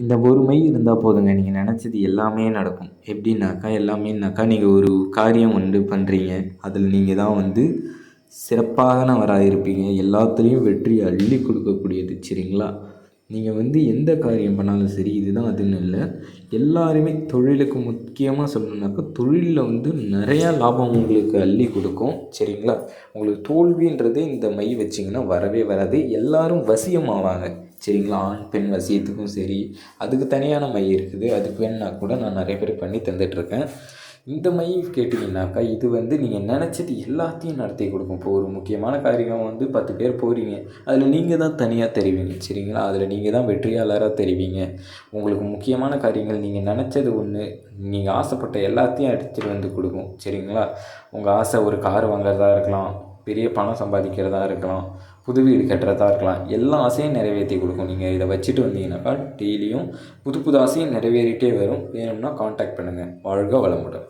இந்த ஒரு மை இருந்தால் போதுங்க, நீங்கள் நினச்சது எல்லாமே நடக்கும். எல்லாமேனாக்கா நீங்கள் ஒரு காரியம் பண்ணுறீங்க, அதில் நீங்கள் தான் சிறப்பானவராக இருப்பீங்க. எல்லாத்துலேயும் வெற்றி அள்ளி கொடுக்கக்கூடியது. சரிங்களா? நீங்கள் எந்த காரியம் பண்ணாலும் சரி, இதுதான் அதுன்னு இல்லை, எல்லாருமே தொழிலுக்கு முக்கியமாக சொல்லணுன்னாக்கா தொழிலில் நிறையா லாபம் உங்களுக்கு அள்ளி கொடுக்கும். சரிங்களா? உங்களுக்கு தோல்வின்றது இந்த மை வச்சிங்கன்னா வரவே வராது. எல்லோரும் வசியம் ஆவாங்க. சரிங்களா? ஆண் பெண் வசியத்துக்கும் சரி, அதுக்கு தனியான மை இருக்குது. அதுக்கு வேணுன்னா கூட நான் நிறைய பேர் பண்ணி தந்துட்டுருக்கேன். இந்த மை கேட்டிங்கனாக்கா இது நீங்கள் நினச்சது எல்லாத்தையும் நடத்தி கொடுக்கும். இப்போ ஒரு முக்கியமான காரியம் 10 பேர் போகிறீங்க, அதில் நீங்கள் தான் தனியாக தெரிவிங்க. சரிங்களா? அதில் நீங்கள் தான் வெற்றியாளராக தெரிவிங்க. உங்களுக்கு முக்கியமான காரியங்கள் நீங்கள் நினச்சது ஒன்று, நீங்கள் ஆசைப்பட்ட எல்லாத்தையும் எடுத்துகிட்டு கொடுக்கும். சரிங்களா? உங்கள் ஆசை ஒரு கார் வாங்குறதா இருக்கலாம், பெரிய பணம் சம்பாதிக்கிறதா இருக்கலாம், புது வீடு கட்டுறதா இருக்கலாம், எல்லா ஆசையும் நிறைவேற்றி கொடுக்கும். நீங்கள் இதை வச்சுட்டு வந்தீங்கன்னாக்கா டெய்லியும் புது புது ஆசையும் நிறைவேறிட்டே வரும். வேணும்னா காண்டாக்ட் பண்ணுங்கள். வாழ்க வளமுடன்.